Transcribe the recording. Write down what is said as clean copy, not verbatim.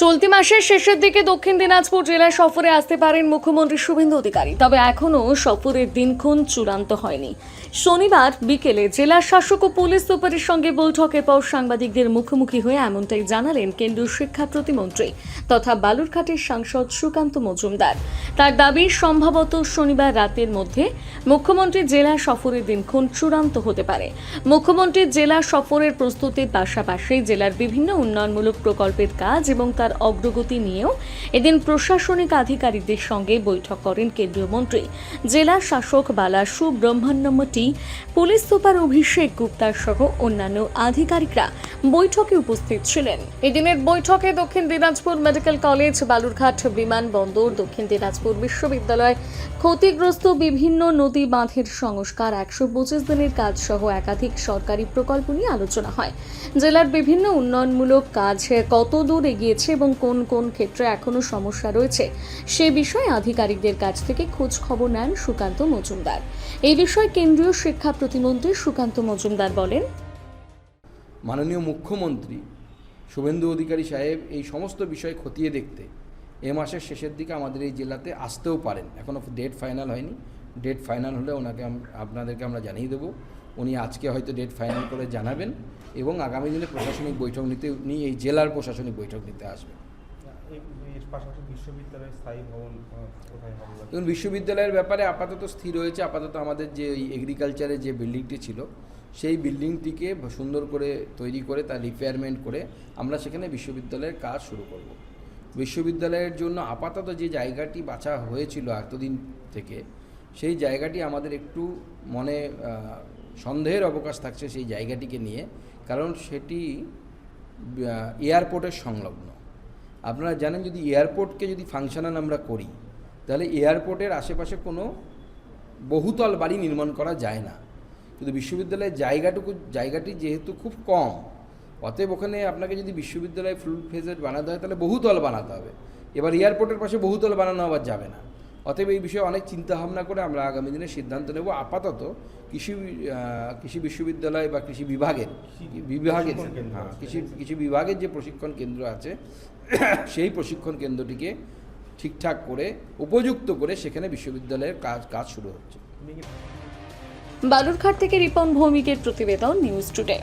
চলতি মাসের শেষের দিকে দক্ষিণ দিনাজপুর জেলা সফরে আসতে পারেন মুখ্যমন্ত্রী শুভেন্দু অধিকারী, তবে এখনও সফরের দিনক্ষণ চূড়ান্ত হয়নি। শনিবার বিকেলে জেলা শাসক ও পুলিশ সুপারের সঙ্গে বৈঠকের পর সাংবাদিকদের মুখোমুখি হয়ে এমনটাই জানালেন কেন্দ্রীয় শিক্ষা প্রতিমন্ত্রী তথা বালুরঘাটের সাংসদ সুকান্ত মজুমদার। তার দাবি, সম্ভবত শনিবার রাতের মধ্যে মুখ্যমন্ত্রীর জেলা সফরের দিনক্ষণ চূড়ান্ত হতে পারে। মুখ্যমন্ত্রীর জেলা সফরের প্রস্তুতির পাশাপাশি জেলার বিভিন্ন উন্নয়নমূলক প্রকল্পের কাজ এবং তার অগ্রগতি নিয়েও এদিন প্রশাসনিক আধিকারিকদের সঙ্গে বৈঠক করেন কেন্দ্রীয় মন্ত্রী। জেলা শাসক বালা সুব্রহ্মণ্যমটি, পুলিশ সুপার অভিষেক গুপ্তা সহ অন্যান্য আধিকারিকরা বৈঠকে উপস্থিত ছিলেন। এদিনের বৈঠকে দক্ষিণ দিনাজপুর মেডিকেল কলেজ, বালুরঘাট বিমানবন্দর, দক্ষিণ দিনাজপুর বিশ্ববিদ্যালয়, ক্ষতিগ্রস্ত বিভিন্ন নদী বাঁধের সংস্কার, 125 দিনের কাজ সহ একাধিক সরকারি প্রকল্প নিয়ে আলোচনা হয়। জেলার বিভিন্ন উন্নয়নমূলক কাজ কতদূর এগিয়েছে এবং কোন কোন ক্ষেত্রে এখনো সমস্যা রয়েছে সে বিষয়ে আধিকারিকদের কাছ থেকে খোঁজ খবর নেন সুকান্ত মজুমদার। এই বিষয়ে কেন্দ্রীয় শিক্ষা প্রতিমন্ত্রী সুকান্ত মজুমদার বলেন, মাননীয় মুখ্যমন্ত্রী শুভেন্দু অধিকারী সাহেব এই সমস্ত বিষয় খতিয়ে দেখতে এ মাসের শেষের দিকে আমাদের এই জেলাতে আসতেও পারেন। এখনও ডেট ফাইনাল হয়নি। ডেট ফাইনাল হলে ওনাকে আপনাদেরকে আমরা জানিয়ে দেবো। উনি আজকে হয়তো ডেট ফাইনাল করে জানাবেন এবং আগামী দিনে প্রশাসনিক বৈঠক নিতে উনি এই জেলার প্রশাসনিক বৈঠক নিতে আসবেন। এবং বিশ্ববিদ্যালয়ের ব্যাপারে আপাতত স্থির হয়েছে। আপাতত আমাদের যে এগ্রিকালচারের যে বিল্ডিংটি ছিল সেই বিল্ডিংটিকে সুন্দর করে তৈরি করে তার রিপেয়ারমেন্ট করে আমরা সেখানে বিশ্ববিদ্যালয়ের কাজ শুরু করব। বিশ্ববিদ্যালয়ের জন্য আপাতত যে জায়গাটি বাছা হয়েছিল এতদিন থেকে, সেই জায়গাটি আমাদের একটু মনে সন্দেহের অবকাশ থাকছে সেই জায়গাটিকে নিয়ে, কারণ সেটি এয়ারপোর্টের সংলগ্ন। আপনারা জানেন, যদি এয়ারপোর্টকে যদি ফাংশনাল আমরা করি তাহলে এয়ারপোর্টের আশেপাশে কোনো বহুতল বাড়ি নির্মাণ করা যায় না। কিন্তু বিশ্ববিদ্যালয়ের জায়গাটি যেহেতু খুব কম, অতএব ওখানে আপনাকে যদি বিশ্ববিদ্যালয় ফুল ফেজেড বানাতে হয় তাহলে বহুতল বানাতে হবে। এবার এয়ারপোর্টের পাশে বহুতল বানানো আবার যাবে না। অতএব এই বিষয়ে অনেক চিন্তাভাবনা করে আমরা আগামী দিনে সিদ্ধান্ত নেব। আপাতত কৃষি বিশ্ববিদ্যালয় বা কৃষি বিভাগের কৃষি বিভাগের যে প্রশিক্ষণ কেন্দ্র আছে সেই প্রশিক্ষণ কেন্দ্রটিকে ঠিকঠাক করে উপযুক্ত করে সেখানে বিশ্ববিদ্যালয়ের কাজ শুরু হচ্ছে। বালুরঘাট থেকে রিপন ভৌমিকের প্রতিবেদন, নিউজ টুডে।